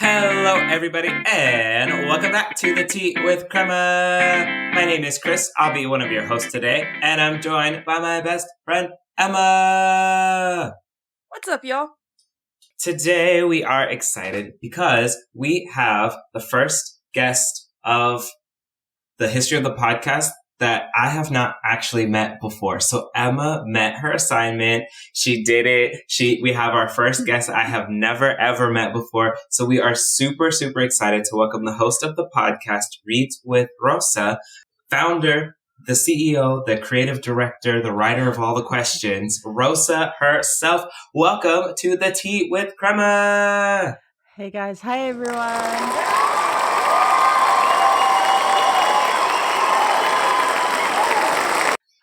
Hello, everybody, and welcome back to the Tea with Crema. My name is Chris. I'll be one of your hosts today, and I'm joined by my best friend, Emma. What's up, y'all? Today, we are excited because we have the first guest of the history of the podcast that I have not actually met before. So Emma met her assignment. She did it. We have our first guest I have never ever met before. So we are super, super excited to welcome the host of the podcast, Reads with Rosa, founder, the CEO, the creative director, the writer of all the questions, Rosa herself. Welcome to the Tea with Crema. Hey guys. Hi everyone.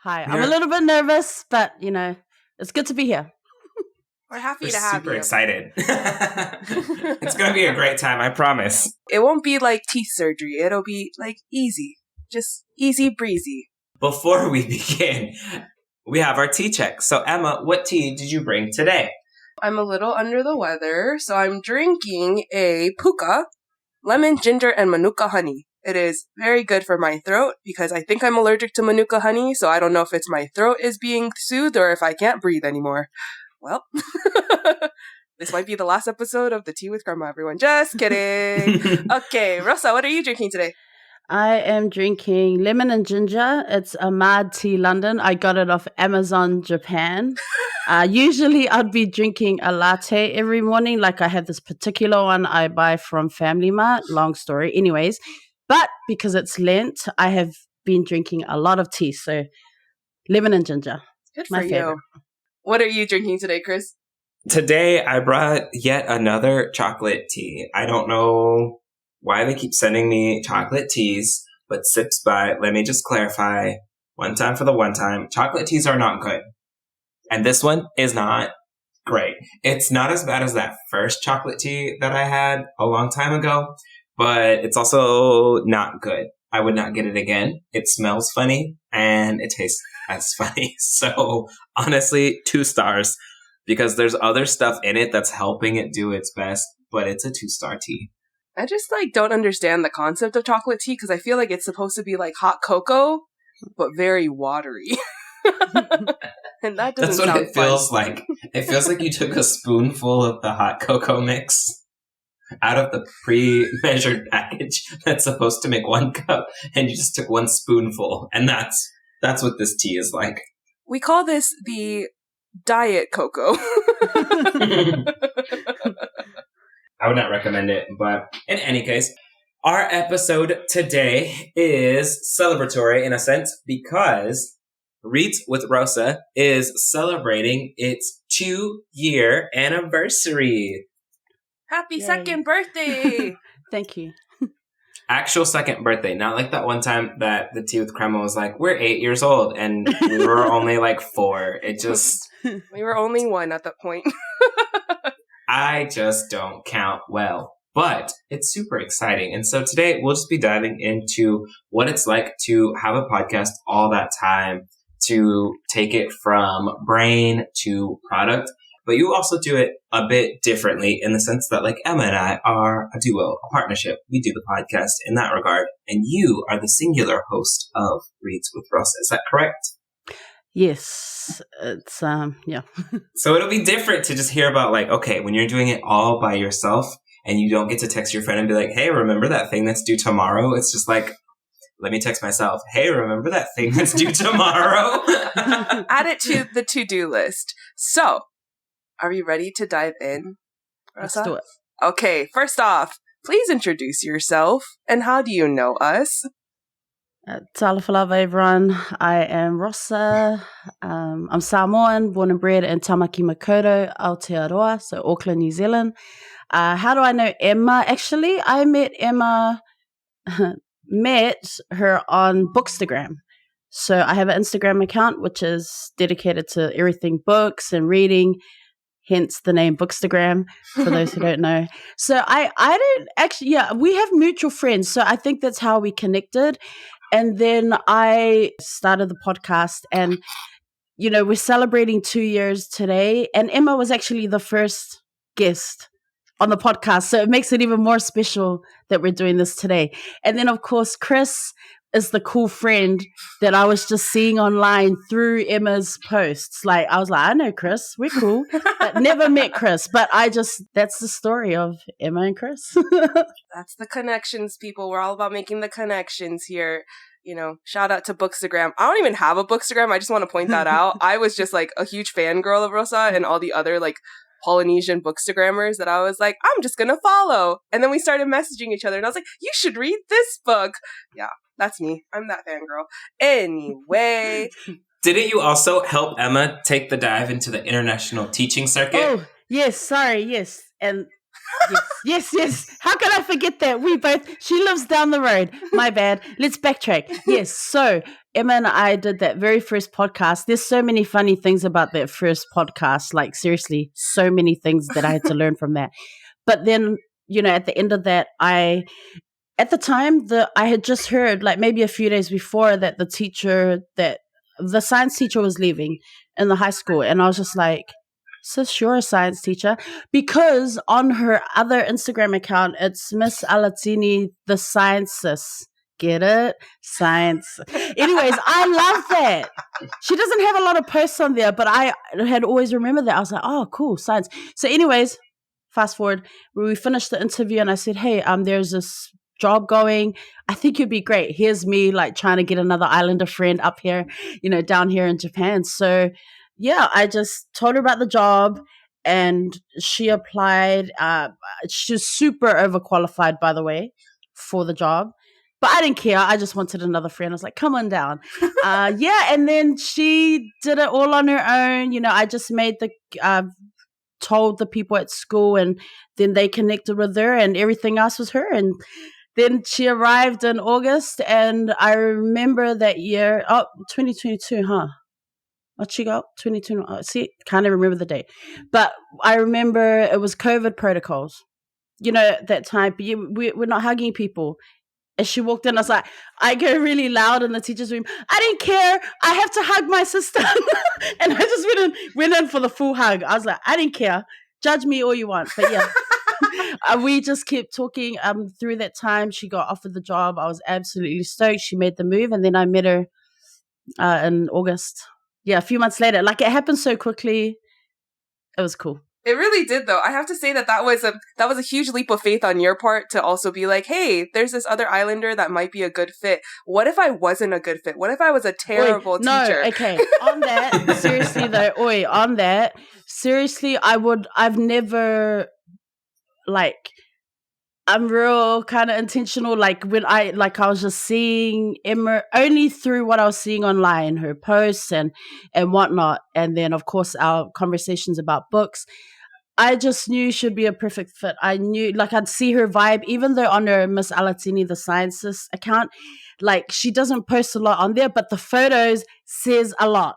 Hi, I'm a little bit nervous, but it's good to be here. We're happy We're to have super you. excited. It's going to be a great time, I promise. It won't be like teeth surgery. It'll be like easy. Just easy breezy. Before we begin, we have our tea check. So Emma, what tea did you bring today? I'm a little under the weather, so I'm drinking a puka, lemon, ginger, and manuka honey. It is very good for my throat because I think I'm allergic to manuka honey, so I don't know if it's my throat is being soothed or if I can't breathe anymore. Well, this might be the last episode of the Tea with Grandma, everyone. Just kidding. Okay, Rosa, what are you drinking today? I am drinking lemon and ginger. It's a Mad Tea London. I got it off Amazon Japan. Usually I'd be drinking a latte every morning. Like I have this particular one I buy from Family Mart. Long story. Anyways, but because it's Lent, I have been drinking a lot of tea. So lemon and ginger. Good for you. What are you drinking today, Chris? Today I brought yet another chocolate tea. I don't know why they keep sending me chocolate teas, but sips by, let me just clarify one time for the one time. Chocolate teas are not good. And this one is not great. It's not as bad as that first chocolate tea that I had a long time ago, but it's also not good. I would not get it again. It smells funny and it tastes as funny. So honestly, 2 stars because there's other stuff in it that's helping it do its best, but it's a 2-star tea. I just don't understand the concept of chocolate tea because I feel like it's supposed to be like hot cocoa, but very watery. And that doesn't That's what sound it feels fun. like. It feels like you took a spoonful of the hot cocoa mix out of the pre-measured package that's supposed to make 1 cup, and you just took 1 spoonful, and that's what this tea is like. We call this the diet cocoa. I would not recommend it, but in any case, our episode today is celebratory in a sense because Reads with Rosa is celebrating its 2-year anniversary. Happy Yay. second birthday! Thank you. Actual second birthday, not like that one time that the Tea with Crema was like, we're 8 years old, and we were only like 4. It just... We were only 1 at that point. I just don't count well. But it's super exciting. And so today we'll just be diving into what it's like to have a podcast all that time, to take it from brain to product. But you also do it a bit differently in the sense that like Emma and I are a duo, a partnership. We do the podcast in that regard. And you are the singular host of Reads with Rosa. Is that correct? Yes. It's yeah. So it'll be different to just hear about like, okay, when you're doing it all by yourself and you don't get to text your friend and be like, hey, remember that thing that's due tomorrow? It's just like, let me text myself, hey, remember that thing that's due tomorrow? Add it to the to-do list. So, are we ready to dive in, Rosa? Let's do it. Okay, first off, please introduce yourself and how do you know us? Talafalava, everyone. I am Rosa. I'm Samoan, born and bred in Tamaki Makaurau, Aotearoa, so Auckland, New Zealand. How do I know Emma? Actually, I met Emma, met her on Bookstagram. So I have an Instagram account, which is dedicated to everything books and reading, hence the name Bookstagram, for those who don't know. So I don't actually, we have mutual friends. So I think that's how we connected. And then I started the podcast and, we're celebrating 2 years today. And Emma was actually the first guest on the podcast. So it makes it even more special that we're doing this today. And then, of course, Chris is the cool friend that I was just seeing online through Emma's posts. Like, I was like, I know Chris, we're cool, but never met Chris. But that's the story of Emma and Chris. That's the connections, people. We're all about making the connections here. Shout out to Bookstagram. I don't even have a Bookstagram. I just want to point that out. I was just like a huge fangirl of Rosa and all the other like Polynesian Bookstagrammers that I was like, I'm just going to follow. And then we started messaging each other and I was like, you should read this book. Yeah, that's me. I'm that fangirl. Anyway. Didn't you also help Emma take the dive into the international teaching circuit? Oh, yes. Sorry. Yes. And yes. How can I forget that? She lives down the road. My bad. Let's backtrack. Yes. So Emma and I did that very first podcast. There's so many funny things about that first podcast. Like, seriously, so many things that I had to learn from that. But then, at the end of that, at the time, I had just heard, like maybe a few days before, that the science teacher was leaving in the high school. And I was just like, sis, you're a science teacher. Because on her other Instagram account, it's Miss Alatini, the sciences. Get it? Science. Anyways, I love that. She doesn't have a lot of posts on there, but I had always remembered that. I was like, oh, cool, science. So anyways, fast forward, we finished the interview and I said, hey, there's this job going. I think you'd be great. Here's me like trying to get another Islander friend up here, down here in Japan. So yeah, I just told her about the job and she applied. She's super overqualified, by the way, for the job. But I didn't care. I just wanted another friend. I was like, come on down. And then she did it all on her own. I just told the people at school and then they connected with her and everything else was her. And then she arrived in August and I remember that year, 2022, huh? What she got? 2020. See, can't even remember the date. But I remember it was COVID protocols. That time, but we're not hugging people. As she walked in, I go really loud in the teacher's room. I didn't care. I have to hug my sister. And I just went in for the full hug. I was like, I didn't care. Judge me all you want. But yeah, we just kept talking. Through that time, she got offered the job. I was absolutely stoked. She made the move. And then I met her in August. Yeah, a few months later. Like, it happened so quickly. It was cool. It really did, though. I have to say that was a huge leap of faith on your part to also be like, hey, there's this other Islander that might be a good fit. What if I wasn't a good fit? What if I was a terrible teacher? No, okay. On that, seriously though, on that, seriously, I've never, like, I'm real kind of intentional. Like when I was just seeing Emma only through what I was seeing online, her posts and whatnot. And then of course our conversations about books. I just knew she'd be a perfect fit. I knew, like, I'd see her vibe, even though on her Miss Alatini, the sciences account, like, she doesn't post a lot on there, but the photos says a lot.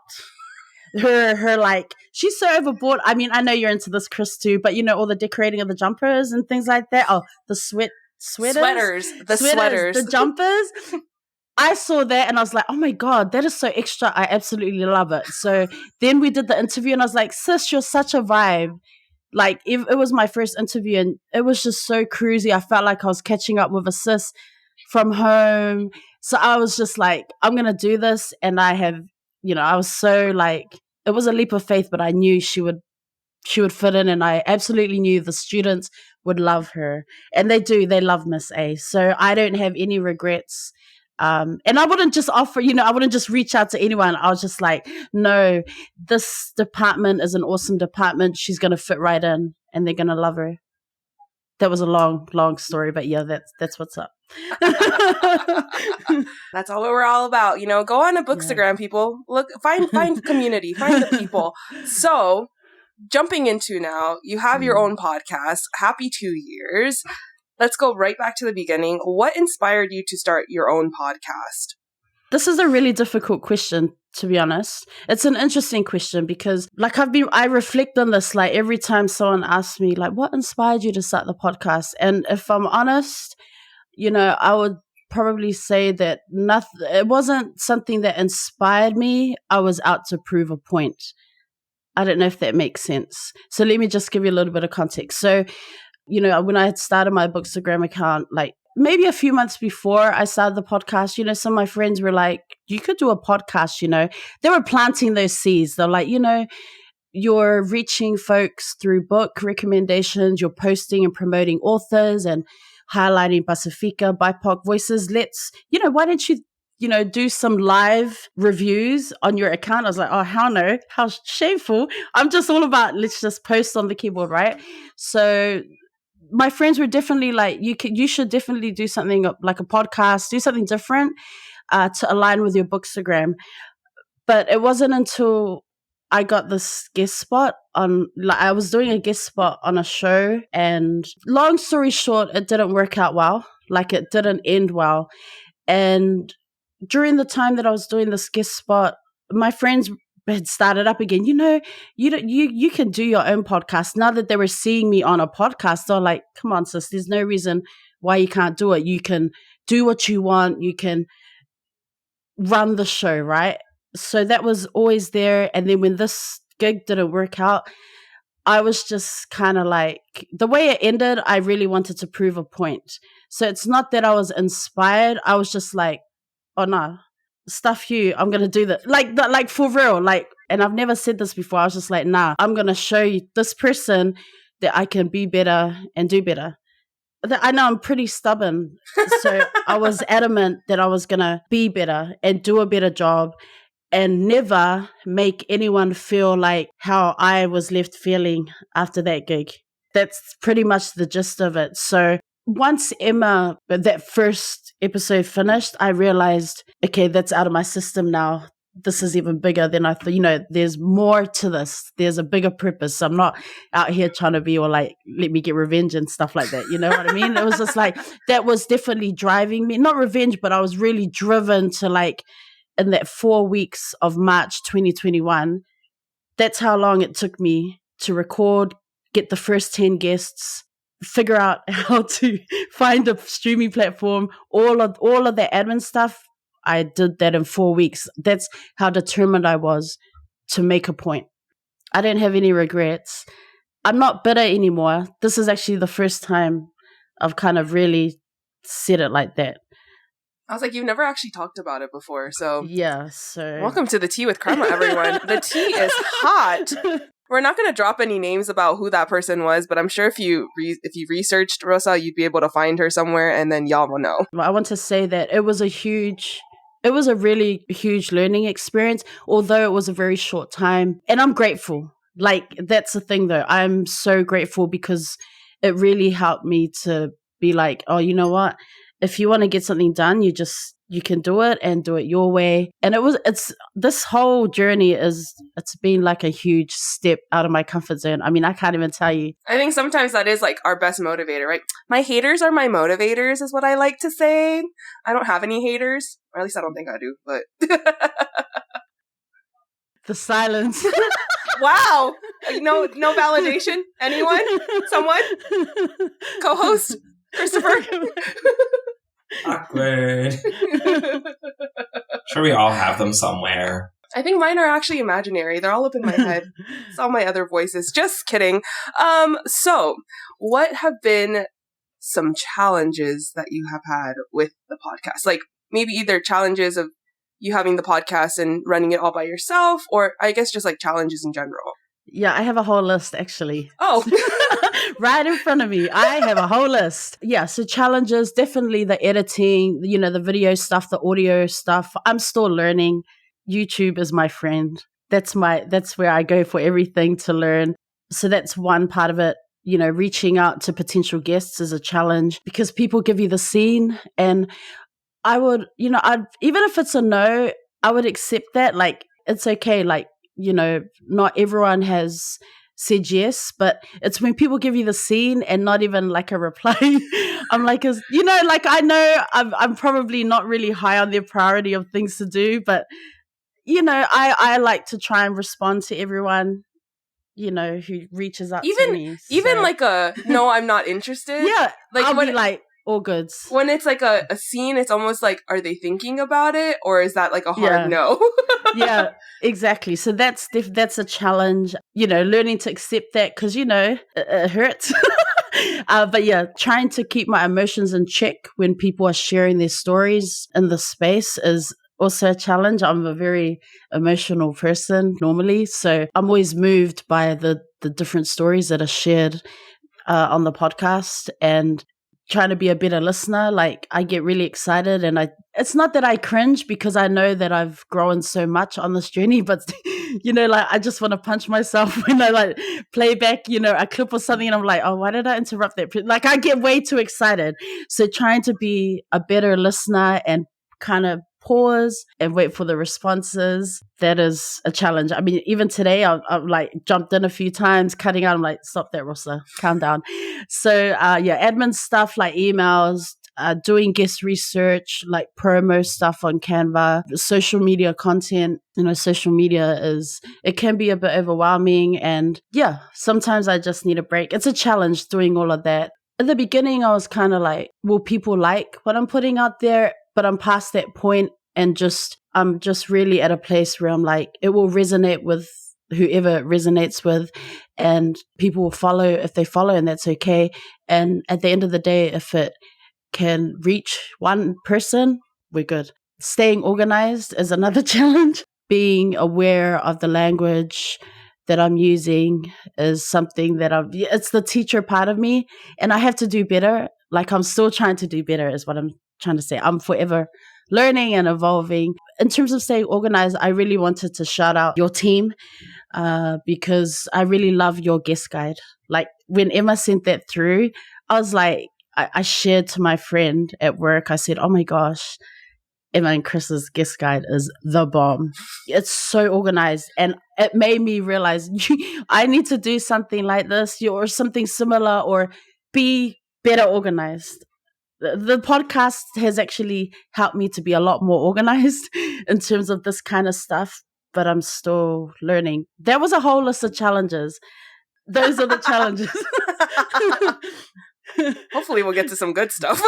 Her like, she's so overboard. I mean, I know you're into this, Chris, too, but all the decorating of the jumpers and things like that. Oh, the sweaters, the jumpers. I saw that and I was like, oh my God, that is so extra. I absolutely love it. So then we did the interview and I was like, sis, you're such a vibe. Like, it was my first interview and it was just so cruisy. I felt like I was catching up with a sis from home. So I was just like, I'm going to do this. And I have, I was so like, it was a leap of faith, but I knew she would fit in and I absolutely knew the students would love her. And they love Miss A. So I don't have any regrets. And I wouldn't just offer, I wouldn't just reach out to anyone. I was just like, no, this department is an awesome department. She's going to fit right in and they're going to love her. That was a long, long story, but yeah, that's what's up. That's all we're all about. Go on a Bookstagram, people. Look, find community, find the people. So jumping into now, you have your own podcast. Happy 2 years. Let's go right back to the beginning. What inspired you to start your own podcast? This is a really difficult question, to be honest. It's an interesting question because like I reflect on this, like every time someone asks me, like, what inspired you to start the podcast? And if I'm honest, I would probably say that it wasn't something that inspired me. I was out to prove a point. I don't know if that makes sense. So let me just give you a little bit of context. So You know, when I had started my Bookstagram account, like maybe a few months before I started the podcast, you know, some of my friends were like, you could do a podcast, you know. They were planting those seeds. They're like, you know, you're reaching folks through book recommendations, you're posting and promoting authors and highlighting Pacifica, BIPOC voices. Let's, you know, why don't you, you know, do some live reviews on your account? I was like, oh, hell no, how shameful. I'm just all about, let's just post on the keyboard, right? So my friends were definitely like, you should definitely do something like a podcast, do something different to align with your Bookstagram. But it wasn't until I got this guest spot on, like, I was doing a guest spot on a show, and long story short, it didn't work out well. Like, it didn't end well. And during the time that I was doing this guest spot, my friends had started up again. You know, you can do your own podcast. Now that they were seeing me on a podcast, they're like, come on, sis, there's no reason why you can't do it. You can do what you want. You can run the show, right? So that was always there. And then when this gig didn't work out, I was just kind of like, the way it ended, I really wanted to prove a point. So it's not that I was inspired. I was just like, oh no, stuff you, I'm going to do that. Like for real. Like, and I've never said this before. I was just like, nah, I'm going to show you this person that I can be better and do better. I know I'm pretty stubborn. So I was adamant that I was going to be better and do a better job and never make anyone feel like how I was left feeling after that gig. That's pretty much the gist of it. So once that first episode finished, I realized, okay, that's out of my system now. This is even bigger than I thought. You know, there's more to this. There's a bigger purpose. I'm not out here trying to be all like, let me get revenge and stuff like that. You know what I mean? It was just like, that was definitely driving me. Not revenge, but I was really driven to, like, in that 4 weeks of March 2021, that's how long it took me to record, get the first 10 guests, figure out how to find a streaming platform, all of the admin stuff. I did that in 4 weeks. That's how determined I was to make a point. I didn't have any regrets. I'm not bitter anymore. This is actually the first time I've kind of really said it like that. I was like, you've never actually talked about it before, so yeah. So welcome to the Tea with Karma, everyone. The tea is hot. We're not going to drop any names about who that person was, but I'm sure if you researched Rosa, you'd be able to find her somewhere, and then y'all will know. I want to say that it was a really huge learning experience, although it was a very short time, and I'm grateful. Like, that's the thing, though. I'm so grateful because it really helped me to be like, oh, you know what? If you want to get something done, you can do it and do it your way. And this whole journey it's been like a huge step out of my comfort zone. I mean, I can't even tell you. I think sometimes that is like our best motivator, right? My haters are my motivators is what I like to say. I don't have any haters, or at least I don't think I do, but the silence. Wow. No validation. Anyone? Someone? Co-host? Christopher? Awkward. Sure, we all have them somewhere. I think mine are actually imaginary. They're all up in my head. It's all my other voices. Just kidding. So what have been some challenges that you have had with the podcast? Like, maybe either challenges of you having the podcast and running it all by yourself, or I guess just like challenges in general. Yeah, I have a whole list, actually. Oh. Right in front of me. I have a whole list. Yeah, so challenges, definitely the editing, you know, the video stuff, the audio stuff. I'm still learning. YouTube is my friend. That's where I go for everything to learn. So that's one part of it. You know, reaching out to potential guests is a challenge because people give you the scene, and I would, you know, even if it's a no, I would accept that. Like, it's okay. Like, you know, not everyone has said yes, but it's when people give you the scene and not even like a reply. I'm like, you know, like, I know I'm probably not really high on their priority of things to do, but, you know, I like to try and respond to everyone, you know, who reaches out to me. Even like a, no, I'm not interested. Yeah. Like, I'll be like, all goods. When it's like a scene, it's almost like, are they thinking about it? Or is that like a hard no? Yeah, exactly. So that's a challenge, you know, learning to accept that because, you know, it hurts. But yeah, trying to keep my emotions in check when people are sharing their stories in the space is also a challenge. I'm a very emotional person normally, so I'm always moved by the different stories that are shared on the podcast, and trying to be a better listener. Like, I get really excited, and it's not that I cringe because I know that I've grown so much on this journey, but like, I just want to punch myself when I like play back, a clip or something, and I'm like, oh, why did I interrupt that? Like, I get way too excited. So trying to be a better listener and kind of pause and wait for the responses, that is a challenge. I mean, even today I've like jumped in a few times, cutting out. I'm like, stop that, Rosa, calm down. So admin stuff like emails, doing guest research, like promo stuff on Canva, social media content. Social media it can be a bit overwhelming, and sometimes I just need a break. It's a challenge doing all of that. At the beginning, I was kind of like, will people like what I'm putting out there? But I'm past that point, and I'm just really at a place where I'm like, it will resonate with whoever it resonates with, and people will follow if they follow, and that's okay. And at the end of the day, if it can reach one person, we're good. Staying organized is another challenge. Being aware of the language that I'm using is something that it's the teacher part of me, and I have to do better. Like, I'm still trying to do better is what I'm trying to say. I'm forever learning and evolving. In terms of staying organized, I really wanted to shout out your team because I really love your guest guide. Like, when Emma sent that through, I was like, I shared to my friend at work. I said, oh my gosh, Emma and Chris's guest guide is the bomb. It's so organized, and it made me realize I need to do something like this or something similar, or be better organized. The podcast has actually helped me to be a lot more organized in terms of this kind of stuff, but I'm still learning. There was a whole list of challenges. Those are the challenges. Hopefully we'll get to some good stuff.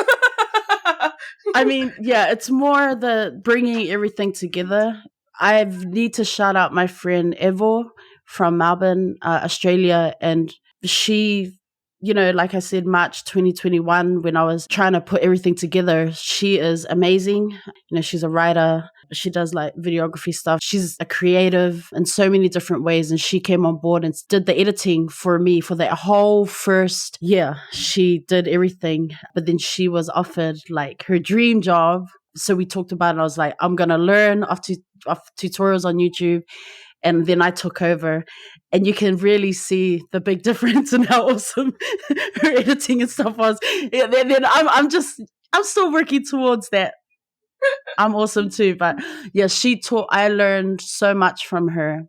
I mean, it's more the bringing everything together. I need to shout out my friend Evo from Melbourne, Australia, and she, like I said, March 2021, when I was trying to put everything together, she is amazing. She's a writer. She does like videography stuff. She's a creative in so many different ways. And she came on board and did the editing for me for that whole first year. She did everything. But then she was offered like her dream job. So we talked about it. And I was like, I'm going to learn off tutorials on YouTube. And then I took over, and you can really see the big difference in how awesome her editing and stuff was. Then I'm still working towards that. I'm awesome too, but I learned so much from her.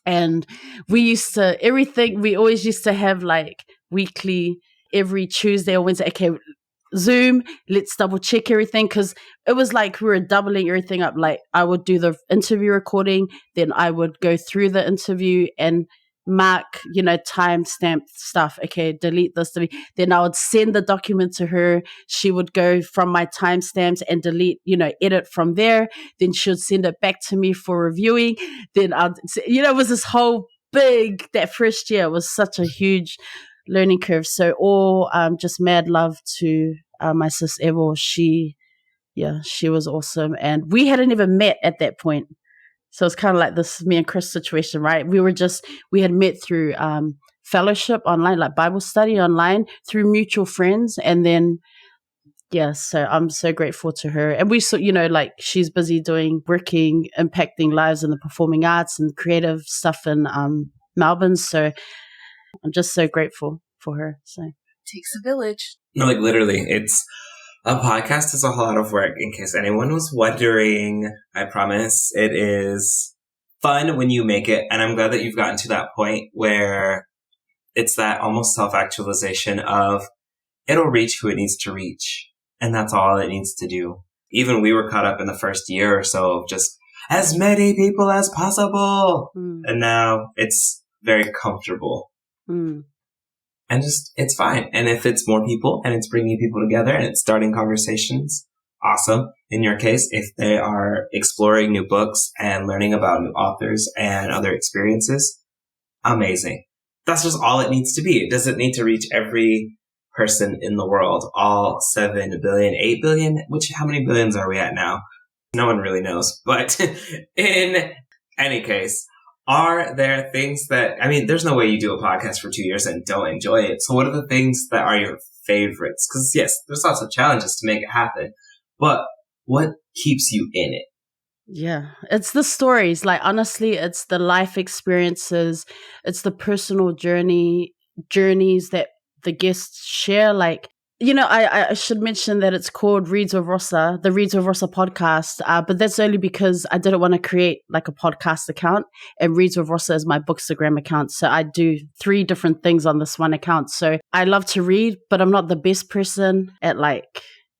And we always used to have like weekly, every Tuesday or Wednesday, okay, Zoom, let's double check everything, because it was like we were doubling everything up. Like, I would do the interview recording, then I would go through the interview and mark, timestamp stuff. Okay, delete this, then I would send the document to her. She would go from my timestamps and delete, edit from there. Then she'd send it back to me for reviewing. Then it was this whole that first year was such a huge learning curve. So all just mad love to my sis Evo. She was awesome, and we hadn't even met at that point. So it's kind of like this me and Chris situation, right? We had met through fellowship online, like Bible study online through mutual friends, and then so I'm so grateful to her. And we saw, like, she's busy working, impacting lives in the performing arts and creative stuff in Melbourne. So I'm just so grateful for her. So takes a village. No, like literally, a podcast is a whole lot of work. In case anyone was wondering, I promise it is fun when you make it. And I'm glad that you've gotten to that point where it's that almost self-actualization of it'll reach who it needs to reach. And that's all it needs to do. Even we were caught up in the first year or so of just as many people as possible. And now it's very comfortable. And it's fine. And if it's more people and it's bringing people together and it's starting conversations, awesome. In your case, if they are exploring new books and learning about new authors and other experiences, amazing. That's just all it needs to be. It doesn't need to reach every person in the world, all 7 billion, 8 billion, how many billions are we at now? No one really knows. But in any case, are there things that, there's no way you do a podcast for 2 years and don't enjoy it. So what are the things that are your favorites? Because yes, there's lots of challenges to make it happen, but what keeps you in it? Yeah, it's the stories. Like, honestly, it's the life experiences. It's the personal journeys that the guests share. Like, I should mention that it's called Reads with Rosa, the Reads with Rosa podcast. But that's only because I didn't want to create like a podcast account, and Reads with Rosa is my Bookstagram account. So I do 3 different things on this one account. So I love to read, but I'm not the best person at like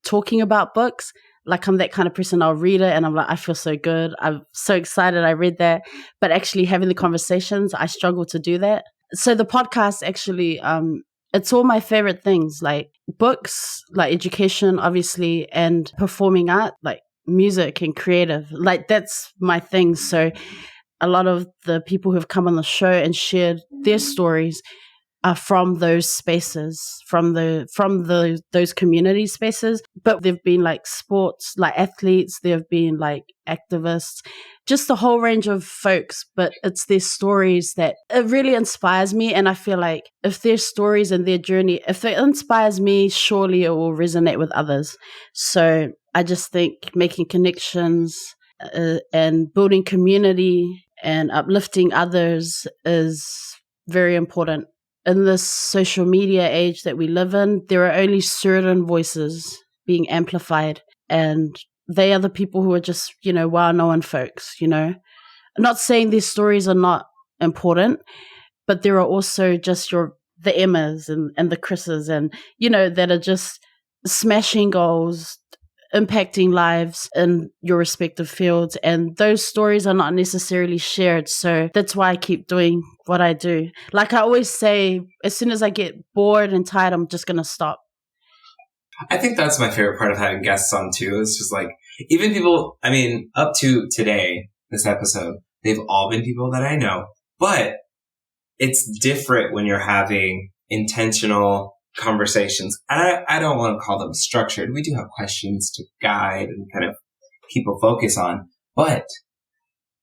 talking about books. Like, I'm that kind of person. I'll read it and I'm like, I feel so good. I'm so excited I read that. But actually having the conversations, I struggle to do that. So the podcast actually, it's all my favorite things, like books, like education, obviously, and performing art, like music and creative. Like, that's my thing. So a lot of the people who have come on the show and shared their stories are from those spaces, from those community spaces. But they've been like sports, like athletes, they've been like activists, just a whole range of folks. But it's their stories that it really inspires me. And I feel like if their stories and their journey, if it inspires me, surely it will resonate with others. So I just think making connections and building community and uplifting others is very important. In this social media age that we live in, there are only certain voices being amplified, and they are the people who are just, well-known folks, I'm not saying these stories are not important, but there are also just the Emmas and the Chris's and, that are just smashing goals, impacting lives in your respective fields, and those stories are not necessarily shared. So that's why I keep doing what I do. Like I always say, as soon as I get bored and tired, I'm just going to stop. I think that's my favorite part of having guests on too. It's just like, even people, up to today, this episode, they've all been people that I know, but it's different when you're having intentional conversations. And I don't want to call them structured. We do have questions to guide and kind of keep a focus on. But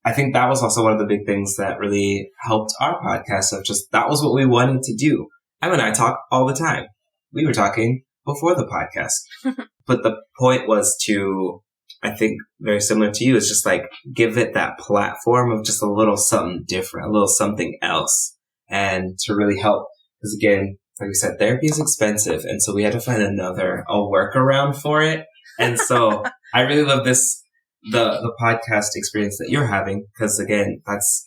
I think that was also one of the big things that really helped our podcast of just, that was what we wanted to do. Em and I talk all the time. We were talking before the podcast. But the point was to, I think very similar to you, is just like give it that platform of just a little something different, a little something else. And to really help, because again, like we said, therapy is expensive. And so we had to find a workaround for it. And so I really love the podcast experience that you're having, because again, that's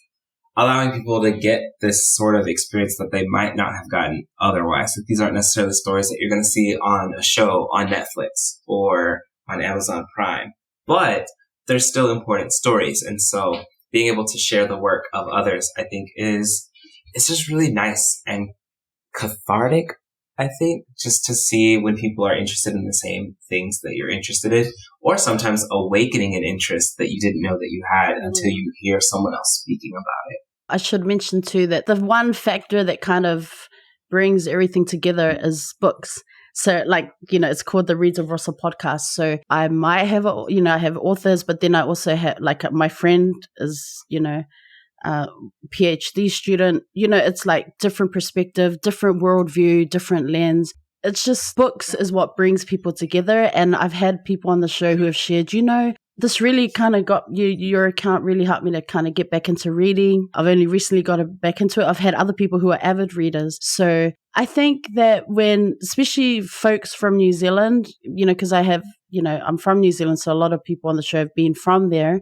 allowing people to get this sort of experience that they might not have gotten otherwise. Like, these aren't necessarily stories that you're going to see on a show on Netflix or on Amazon Prime, but they're still important stories. And so being able to share the work of others, I think it's just really nice and cathartic, I think, just to see when people are interested in the same things that you're interested in, or sometimes awakening an interest that you didn't know that you had until you hear someone else speaking about it. I should mention too that the one factor that kind of brings everything together is books. So like, it's called the Reads of Rosa podcast. So I might have, I have authors, but then I also have, like, my friend is, PhD student, it's like different perspective, different worldview, different lens. It's just books is what brings people together. And I've had people on the show who have shared, this really kind of got your account really helped me to kind of get back into reading. I've only recently got back into it. I've had other people who are avid readers. So I think that especially folks from New Zealand, because I have, I'm from New Zealand. So a lot of people on the show have been from there,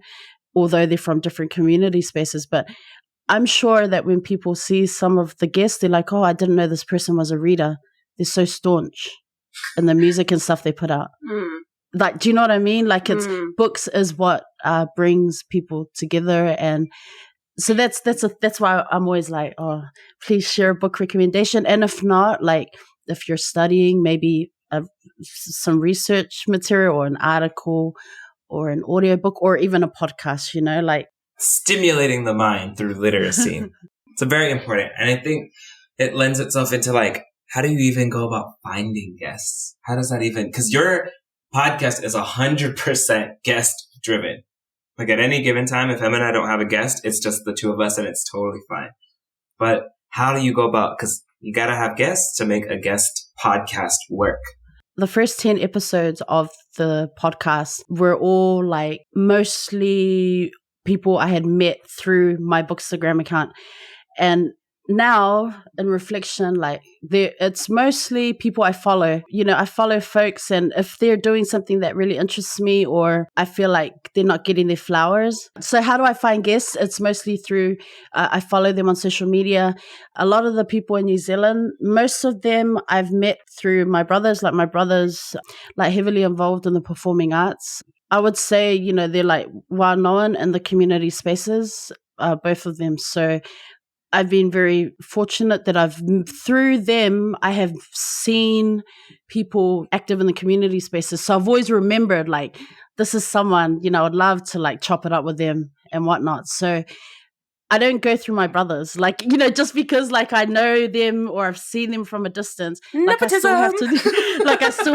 although they're from different community spaces. But I'm sure that when people see some of the guests, they're like, oh, I didn't know this person was a reader. They're so staunch in the music and stuff they put out. Like, do you know what I mean? Like, it's books is what brings people together. And so that's why I'm always like, oh, please share a book recommendation. And if not, like, if you're studying, maybe some research material or an article or an audiobook or even a podcast, like stimulating the mind through literacy. It's very important. And I think it lends itself into like how do you even go about finding guests? How does that even, because your podcast is 100% guest driven. Like at any given time, if Em and I don't have a guest, it's just the two of us and it's totally fine. But how do you go about, because you got to have guests to make a guest podcast work. The first 10 episodes of the podcast were all like mostly people I had met through my Bookstagram account. And now in reflection, like it's mostly people I follow. You know, I follow folks, and if they're doing something that really interests me or I feel like they're not getting their flowers. So how do I find guests? It's mostly through, I follow them on social media. A lot of the people in New Zealand, most of them I've met through my brothers, like heavily involved in the performing arts. I would say, you know, they're like well known in the community spaces, both of them. So I've been very fortunate that through them, I have seen people active in the community spaces. So I've always remembered, like, this is someone, you know, I'd love to like chop it up with them and whatnot. So I don't go through my brothers, like, you know, just because like I know them or I've seen them from a distance. Like I still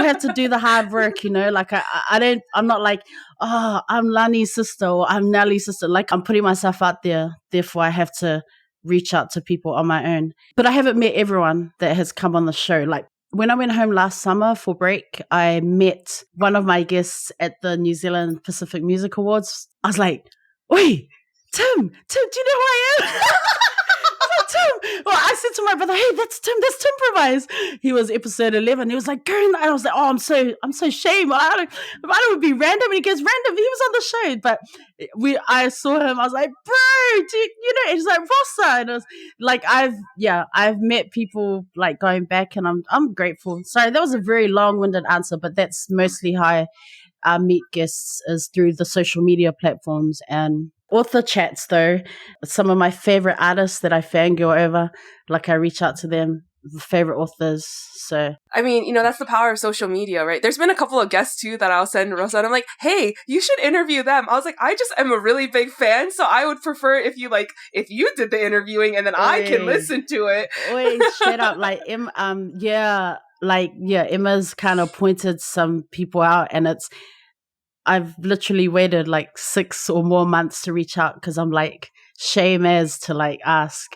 have to do the hard work, you know, like I'm not like, oh, I'm Lani's sister or I'm Nellie's sister. Like I'm putting myself out there. Therefore I have to reach out to people on my own. But I haven't met everyone that has come on the show. Like when I went home last summer for break, I met one of my guests at the New Zealand Pacific Music Awards. I was like, wait, Tim, do you know who I am? I was like, Tim. Well, I said to my brother, hey, that's Tim Improvise. He was episode 11. He was like, girl, and I was like, oh, I'm so ashamed. I don't be random. And he goes, random. He was on the show. But I saw him. I was like, bro, you know, it's like Rosa. And it was like, I've met people like going back, and I'm grateful. Sorry, that was a very long-winded answer, but that's mostly how I meet guests is through the social media platforms and author chats. Though some of my favorite artists that I fangirl over, like I reach out to them, favorite authors. So I mean, you know, that's the power of social media, right? There's been a couple of guests too that I'll send Rosa, and I'm like, hey, you should interview them. I was like, I just am a really big fan, so I would prefer if you did the interviewing and then I can listen to it. Straight up, like Emma's kind of pointed some people out, and I've literally waited like 6 or more months to reach out because I'm like, shame as to like ask.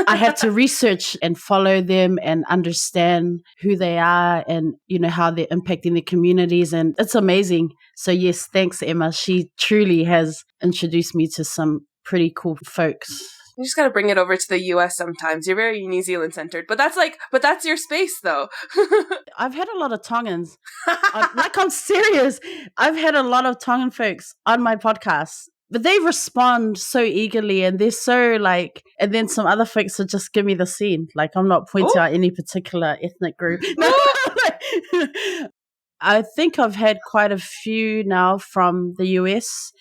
I have to research and follow them and understand who they are and, you know, how they're impacting the communities. And it's amazing. So yes, thanks, Emma. She truly has introduced me to some pretty cool folks. You just got to bring it over to the US sometimes. You're very New Zealand centered, but that's your space though. I've had a lot of Tongans. I'm serious. I've had a lot of Tongan folks on my podcast, but they respond so eagerly and they're so like, and then some other folks will just give me the scene. Like I'm not pointing out any particular ethnic group. No. I think I've had quite a few now from the US.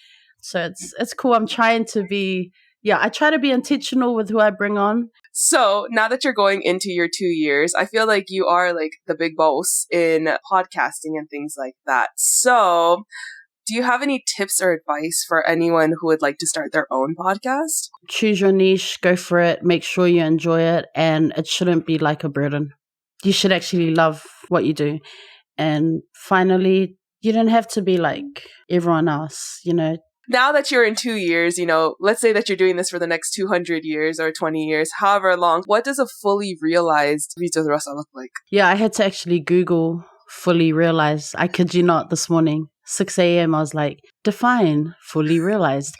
So it's cool. I'm trying to be, I try to be intentional with who I bring on. So now that you're going into your 2 years, I feel like you are like the big boss in podcasting and things like that. So do you have any tips or advice for anyone who would like to start their own podcast? Choose your niche, go for it, make sure you enjoy it, and it shouldn't be like a burden. You should actually love what you do. And finally, you don't have to be like everyone else, you know. Now that you're in 2 years, you know, let's say that you're doing this for the next 200 years or 20 years, however long, what does a fully realized Rita Rosa look like? Yeah, I had to actually Google fully realized. I kid you not, this morning, 6 a.m., I was like, define fully realized.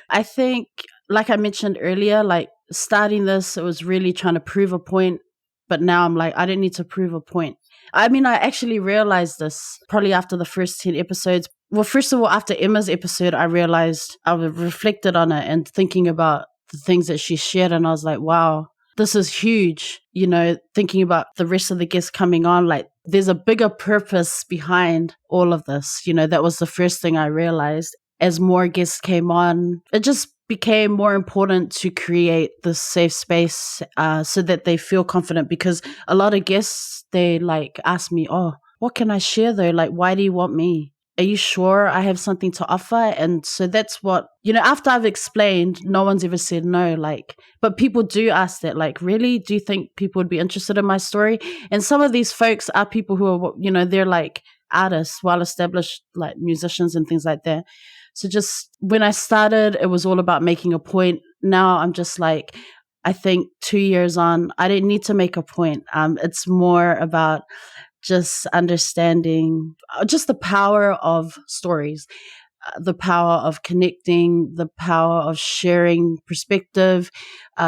I think, like I mentioned earlier, like starting this, it was really trying to prove a point. But now I'm like, I don't need to prove a point. I mean, I actually realized this probably after the first 10 episodes. Well, first of all, after Emma's episode, I realized I reflected on it and thinking about the things that she shared. And I was like, wow, this is huge. You know, thinking about the rest of the guests coming on, like there's a bigger purpose behind all of this. You know, that was the first thing I realized. As more guests came on, it just became more important to create this safe space so that they feel confident, because a lot of guests, they like ask me, oh, what can I share though? Like, why do you want me? are you sure I have something to offer? And so that's what, after I've explained, no one's ever said no, like, but people do ask that, like, really, do you think people would be interested in my story? And some of these folks are people who are, they're like artists, well-established, like musicians and things like that. So just when I started, it was all about making a point. Now I'm just like, I think 2 years on, I didn't need to make a point. It's more about just understanding just the power of stories, the power of connecting, the power of sharing perspective,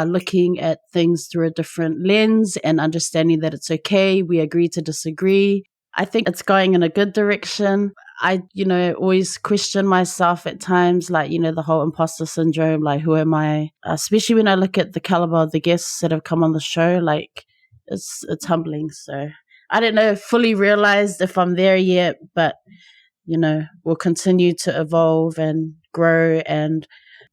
looking at things through a different lens and understanding that it's okay. We agree to disagree. I think it's going in a good direction. I, always question myself at times, like, the whole imposter syndrome, like, who am I? Especially when I look at the caliber of the guests that have come on the show, like, it's humbling. So I don't know, fully realized if I'm there yet, but, we'll continue to evolve and grow. And,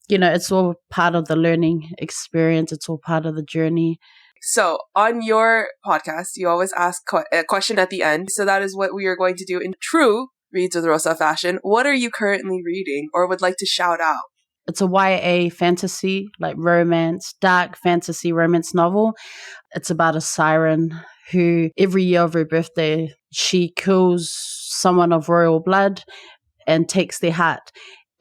it's all part of the learning experience. It's all part of the journey. So on your podcast, you always ask a question at the end. So that is what we are going to do in true Reads with Rosa fashion. What are you currently reading or would like to shout out? It's a YA fantasy, like romance, dark fantasy romance novel. It's about a siren who every year of her birthday, she kills someone of royal blood and takes their heart.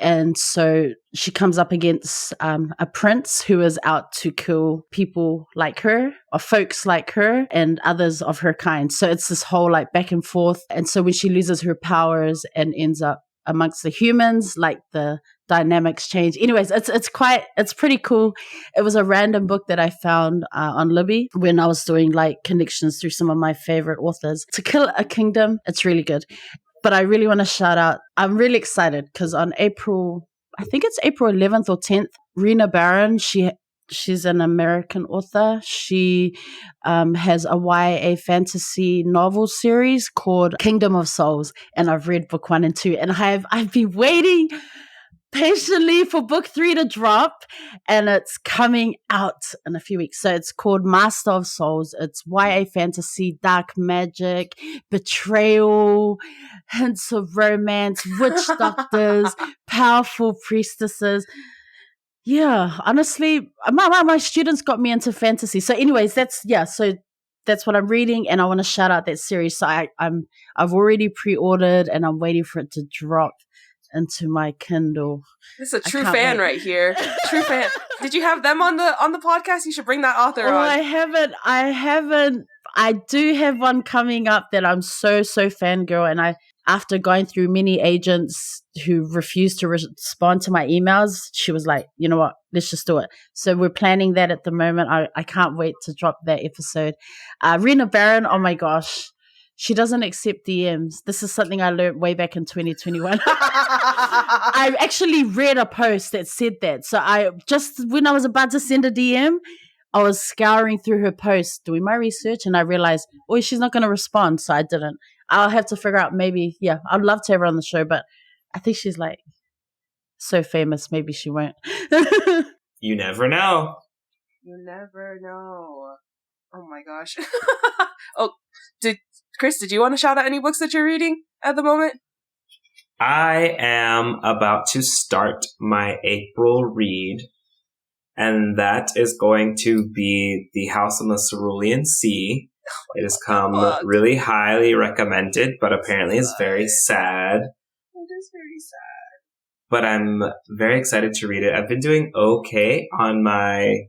And so she comes up against a prince who is out to kill people like her, or folks like her, and others of her kind. So it's this whole like back and forth. And so when she loses her powers and ends up amongst the humans, like the dynamics change. Anyways, it's pretty cool. It was a random book that I found on Libby when I was doing like connections through some of my favorite authors. To Kill a Kingdom, it's really good. But I really want to shout out, I'm really excited because on April 11th or 10th, Rena Barron, she's an American author. She has a YA fantasy novel series called Kingdom of Souls. And I've read book 1 and 2. And I've been waiting patiently for book 3 to drop, and it's coming out in a few weeks. So it's called Master of Souls. It's YA fantasy, dark magic, betrayal, hints of romance, witch doctors, powerful priestesses. Yeah, honestly, my students got me into fantasy. So anyways, that's what I'm reading, and I want to shout out that series. So I've already pre-ordered and I'm waiting for it to drop into my Kindle. This is a true fan right here. True fan. Did you have them on the podcast? You should bring that author on. I haven't. I do have one coming up that I'm so fangirl, and after going through many agents who refused to respond to my emails, she was like, you know what, let's just do it. So we're planning that at the moment. I can't wait to drop that episode. Rena Barron, oh my gosh. She doesn't accept DMs. This is something I learned way back in 2021. I actually read a post that said that. So when I was about to send a DM, I was scouring through her post, doing my research, and I realized, she's not going to respond. So I didn't. I'll have to figure out maybe, I'd love to have her on the show, but I think she's like so famous. Maybe she won't. You never know. You never know. Oh my gosh. Chris, did you want to shout out any books that you're reading at the moment? I am about to start my April read, and that is going to be The House on the Cerulean Sea. It has come really highly recommended, but apparently it's very sad. It is very sad. But I'm very excited to read it. I've been doing okay on my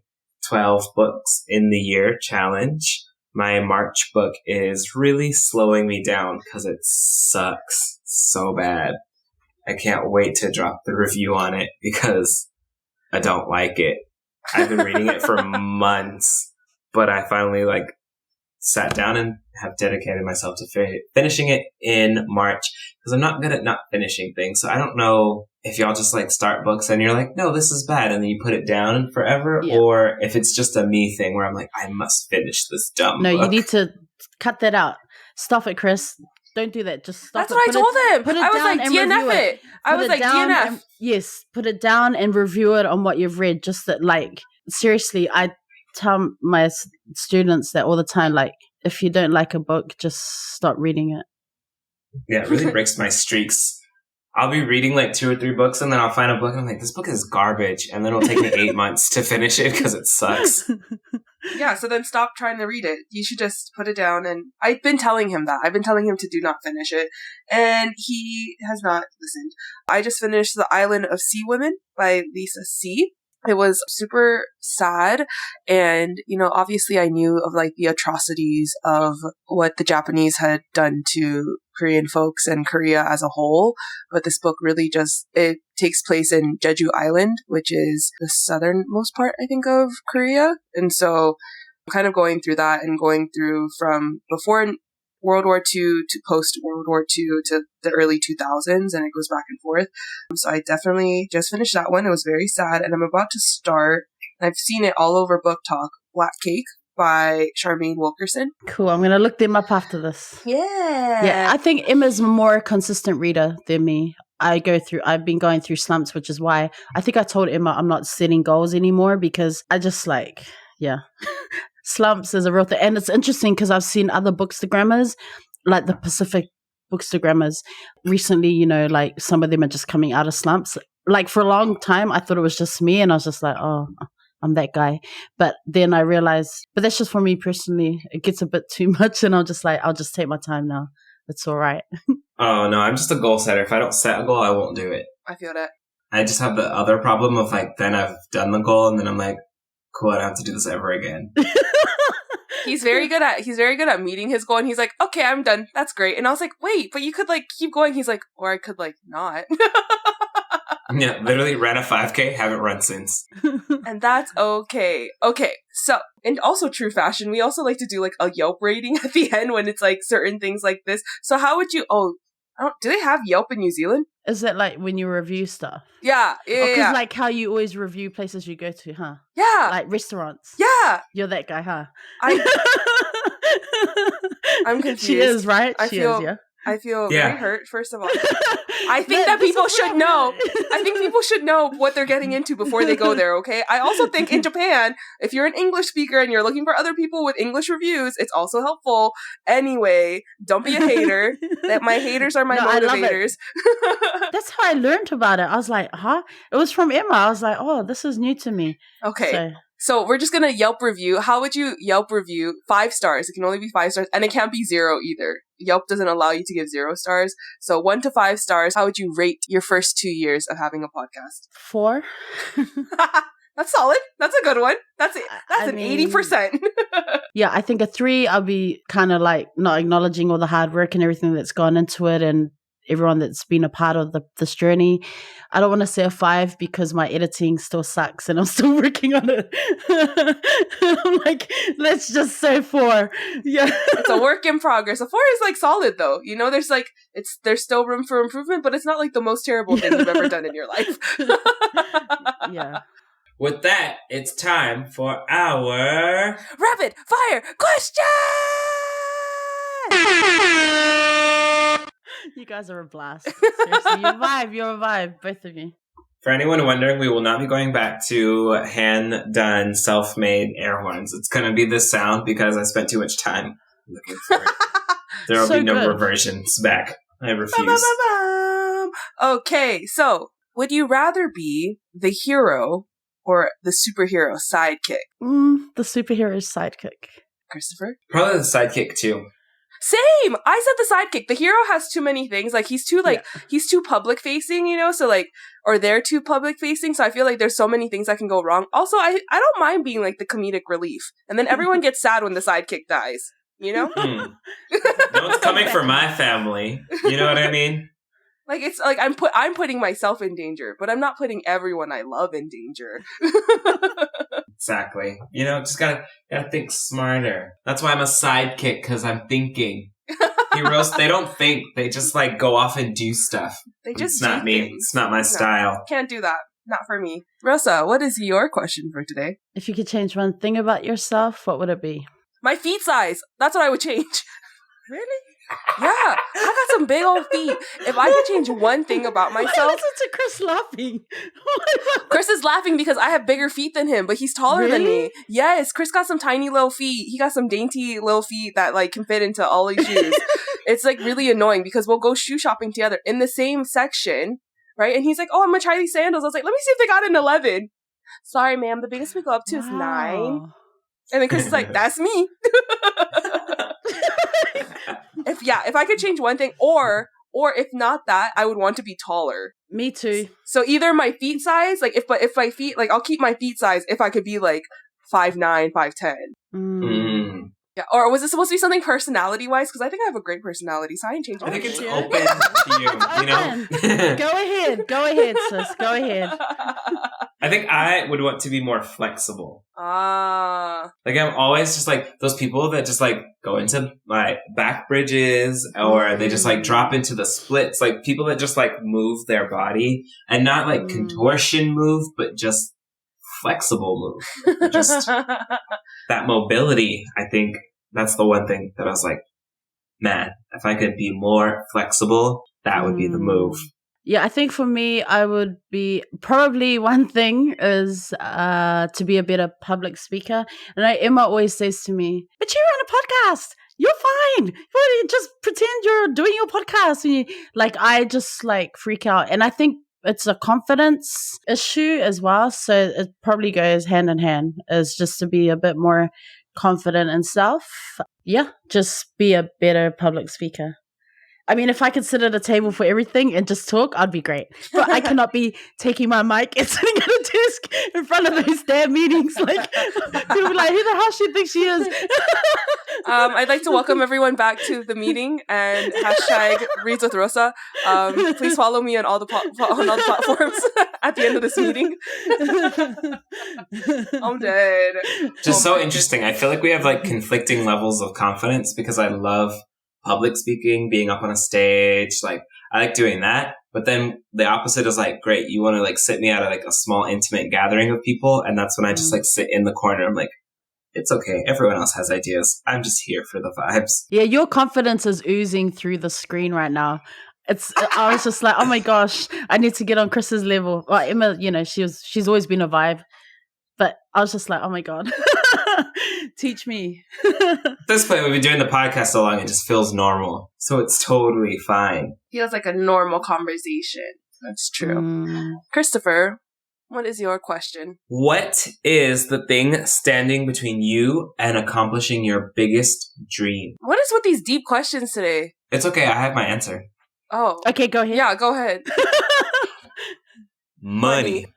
12 books in the year challenge. My March book is really slowing me down because it sucks so bad. I can't wait to drop the review on it because I don't like it. I've been reading it for months, but I finally sat down and have dedicated myself to finishing it in March because I'm not good at not finishing things. So I don't know if y'all just start books and you're like, no, this is bad. And then you put it down forever, or if it's just a me thing where I'm like, I must finish this dumb book. You need to cut that out. Stop it, Chris. Don't do that. Just stop. That's what I told him. I was like, DNF it. I was like, DNF. Yes, put it down and review it on what you've read. Just that, seriously, I tell my students that all the time. If you don't like a book, just stop reading it. Yeah, it really breaks my streaks. I'll be reading like 2 or 3 books and then I'll find a book and I'm like, this book is garbage. And then it'll take me 8 months to finish it because it sucks. Yeah, so then stop trying to read it. You should just put it down. And I've been telling him that. I've been telling him to do not finish it. And he has not listened. I just finished The Island of Sea Women by Lisa C. It was super sad. And, you know, obviously I knew of like the atrocities of what the Japanese had done to Korean folks and Korea as a whole. But this book really it takes place in Jeju Island, which is the southernmost part, I think, of Korea. And so I'm kind of going through that and going through from before World War II to post World War II to the early 2000s, and it goes back and forth. So I definitely just finished that one. It was very sad, and I'm about to start, and I've seen it all over Book Talk, Black Cake by Charmaine Wilkerson. Cool. I'm going to look them up after this. Yeah. I think Emma's a more consistent reader than me. I've been going through slumps, which is why I think I told Emma I'm not setting goals anymore because I just slumps is a real thing. And it's interesting because I've seen other bookstagrammers, like the Pacific bookstagrammers recently, you know, like some of them are just coming out of slumps. Like for a long time, I thought it was just me and I was just like, oh, I'm that guy. But then I realized, but that's just for me personally. It gets a bit too much and I'm just like, I'll just take my time now. It's all right. Oh, no, I'm just a goal setter. If I don't set a goal, I won't do it. I feel that. I just have the other problem of like, then I've done the goal and then I'm like, cool, I don't have to do this ever again. He's very good at meeting his goal, and he's like, okay, I'm done. That's great. And I was like, wait, but you could like keep going. He's like, or I could like not. Yeah, literally ran a 5K, haven't run since. And that's okay. Okay, so, and also true fashion, we also like to do like a Yelp rating at the end when it's like certain things like this. So how would you, do they have Yelp in New Zealand? Is it like when you review stuff? Yeah. Because like how you always review places you go to, huh? Yeah. Like restaurants. Yeah. You're that guy, huh? I'm confused. She is, right? I feel very hurt, first of all. I think that people should know. I think people should know what they're getting into before they go there, okay? I also think in Japan, if you're an English speaker and you're looking for other people with English reviews, it's also helpful. Anyway, don't be a hater. That my haters are my motivators. That's how I learned about it. I was like, huh? It was from Emma. I was like, oh, this is new to me. Okay. So we're just going to Yelp review. How would you Yelp review? 5 stars. It can only be 5 stars. And it can't be 0 either. Yelp doesn't allow you to give 0 stars. So 1 to 5 stars. How would you rate your first 2 years of having a podcast? 4. That's solid. That's a good one. That's 80%. Yeah, I think a 3, I'll be kind of like not acknowledging all the hard work and everything that's gone into it and everyone that's been a part of this journey. I don't want to say a 5 because my editing still sucks and I'm still working on it. I'm like, let's just say 4. Yeah. It's a work in progress. A 4 is like solid though. You know, there's still room for improvement, but it's not like the most terrible thing you've ever done in your life. Yeah. With that, it's time for our rapid fire question! You guys are a blast. Seriously, you're a vibe, both of you. For anyone wondering, we will not be going back to hand-done, self-made air horns. It's going to be this sound because I spent too much time looking for it. There will be no reversions back. I refuse. Okay, so would you rather be the hero or the superhero sidekick? The superhero sidekick. Christopher? Probably the sidekick too. Same! I said the sidekick. The hero has too many things. Like, he's too public facing, you know? So, like, or they're too public facing. So I feel like there's so many things that can go wrong. Also, I don't mind being, like, the comedic relief. And then everyone gets sad when the sidekick dies. You know? No one's coming for my family. You know what I mean? Like, it's like I'm putting myself in danger, but I'm not putting everyone I love in danger. Exactly. You know, just gotta think smarter. That's why I'm a sidekick, because I'm thinking. Heroes, they don't think. They just, like, go off and do stuff. It's not me. Things. It's not my style. Can't do that. Not for me. Rosa, what is your question for today? If you could change one thing about yourself, what would it be? My feet size. That's what I would change. Really? Yeah, I got some big old feet. If I could change one thing about myself, listen to Chris laughing. Chris is laughing because I have bigger feet than him, but he's taller than Really? me. Yes, Chris got some tiny little feet. He got some dainty little feet that like can fit into all these shoes. It's like really annoying because we'll go shoe shopping together in the same section, right? And he's like, "Oh, I'm gonna try these sandals." I was like, "Let me see if they got an 11." Sorry, ma'am. The biggest we go up to is 9. And then Chris is like, "That's me." If I could change one thing, or if not that, I would want to be taller. Me too. So either my feet size, like if my feet, like I'll keep my feet size if I could be like 5'9", 5'10". Yeah, or was it supposed to be something personality wise? Because I think I have a great personality, so I ain't changing. I think it's anything. open to you. You know. Go ahead, sis. Go ahead. I think I would want to be more flexible. Like I'm always just like those people that just like go into like back bridges or they just like drop into the splits. Like people that just like move their body and not like contortion move, but just flexible move. Just that mobility. I think that's the one thing that I was like, man, if I could be more flexible, that would be the move. Yeah, I think for me, I would be probably one thing is to be a better public speaker. And Emma always says to me, "But you're on a podcast. You're fine. You just pretend you're doing your podcast." And I just like freak out. And I think it's a confidence issue as well. So it probably goes hand in hand, is just to be a bit more confident in self. Yeah, just be a better public speaker. I mean, if I could sit at a table for everything and just talk, I'd be great. But I cannot be taking my mic and sitting at a desk in front of those damn meetings. Like, people be like, who the hell she thinks she is? I'd like to welcome everyone back to the meeting and hashtag Reads with Rosa. Please follow me on all the platforms at the end of this meeting. I'm dead. Just so interesting. I feel like we have like conflicting levels of confidence because I love public speaking, being up on a stage, like I like doing that. But then the opposite is like, great, you want to like sit me at like a small intimate gathering of people, and that's when I just like sit in the corner. I'm like, it's okay. Everyone else has ideas. I'm just here for the vibes. Yeah, your confidence is oozing through the screen right now. I was just like, oh my gosh, I need to get on Chris's level. Well, Emma, she's always been a vibe. But I was just like, oh my God, teach me. At this point, we've been doing the podcast so long, it just feels normal. So it's totally fine. Feels like a normal conversation. That's true. Christopher, what is your question? What is the thing standing between you and accomplishing your biggest dream? What is with these deep questions today? It's okay. I have my answer. Oh. Okay, go ahead. Yeah, go ahead. Money.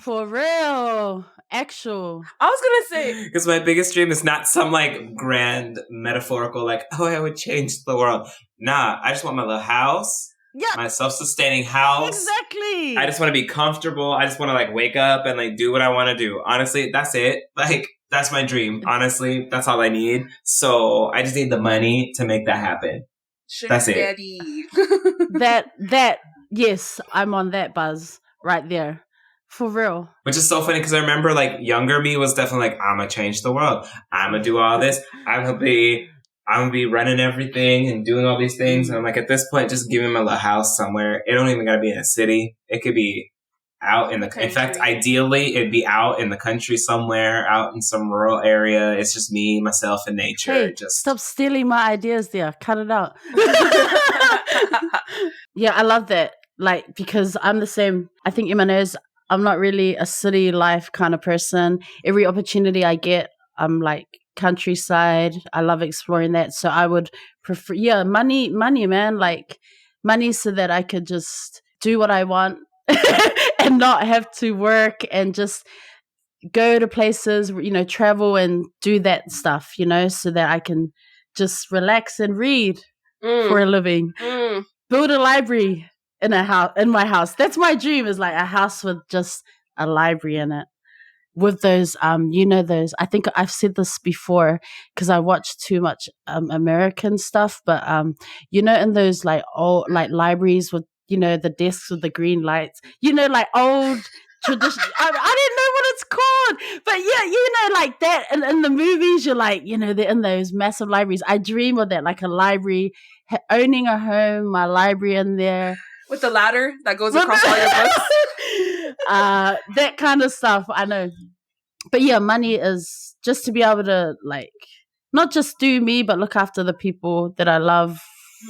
For real. Actual. I was going to say. Because my biggest dream is not some like grand metaphorical, like, oh, I would change the world. Nah, I just want my little house. Yeah. My self-sustaining house. Exactly. I just want to be comfortable. I just want to like wake up and like do what I want to do. Honestly, that's it. Like, that's my dream. Honestly, that's all I need. So I just need the money to make that happen. Sugar that's daddy. it. Yes, I'm on that buzz right there. For real. Which is so funny because I remember like younger me was definitely like, I'm going to change the world. I'm going to do all this. I'm going to be running everything and doing all these things. And I'm like, at this point, just give me my little house somewhere. It don't even got to be in a city. It could be out in the country. In fact, ideally, it'd be out in the country somewhere, out in some rural area. It's just me, myself, and nature. Hey, stop stealing my ideas there. Cut it out. Yeah, I love that. Like, because I'm the same. I think Emma knows I'm not really a city life kind of person. Every opportunity I get, I'm like countryside. I love exploring that. So I would prefer, money, man. Like money so that I could just do what I want and not have to work and just go to places, travel and do that stuff, so that I can just relax and read for a living. Build a library in my house. That's my dream, is like a house with just a library in it. With those, those, I think I've said this before because I watch too much American stuff, but in those like old like libraries with the desks with the green lights, like old tradition. I didn't know what it's called, but yeah, like that. And in the movies, you're like, they're in those massive libraries. I dream of that, like a library, owning a home, my library in there. With the ladder that goes across all your books. That kind of stuff, I know. But yeah, money is just to be able to, like, not just do me, but look after the people that I love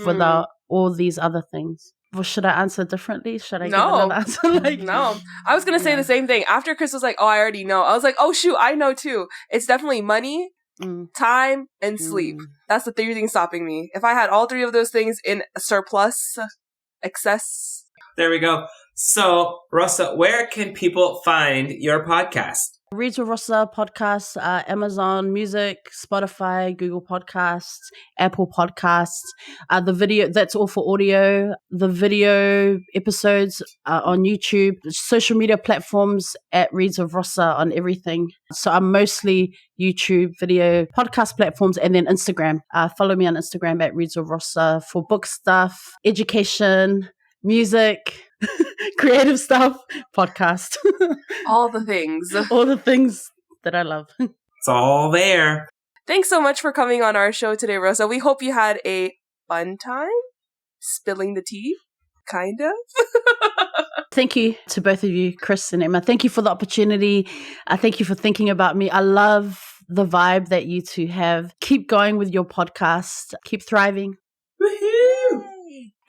without all these other things. Well, should I answer differently? Should I give another answer? No. I was going to say the same thing. After Chris was like, oh, I already know. I was like, oh, shoot, I know too. It's definitely money, time, and sleep. That's the 3 things stopping me. If I had all 3 of those things in surplus, excess. There we go. So, Rosa, where can people find your podcast? Reads with Rosa podcast, Amazon Music, Spotify, Google Podcasts, Apple Podcasts. The video, that's all for audio. The video episodes are on YouTube, social media platforms at Reads with Rosa on everything. So I'm mostly YouTube, video, podcast platforms, and then Instagram. Follow me on Instagram at Reads with Rosa for book stuff, education, music, creative stuff, podcast. All the things. All the things that I love. It's all there. Thanks so much for coming on our show today, Rosa. We hope you had a fun time spilling the tea, kind of. Thank you to both of you, Chris and Emma. Thank you for the opportunity. Thank you for thinking about me. I love the vibe that you two have. Keep going with your podcast. Keep thriving. Woohoo!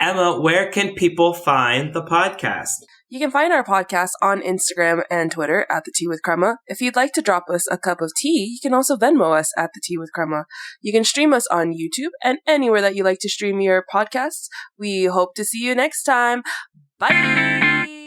Emma, where can people find the podcast? You can find our podcast on Instagram and Twitter at The Tea with Crema. If you'd like to drop us a cup of tea, you can also Venmo us at The Tea with Crema. You can stream us on YouTube and anywhere that you like to stream your podcasts. We hope to see you next time. Bye!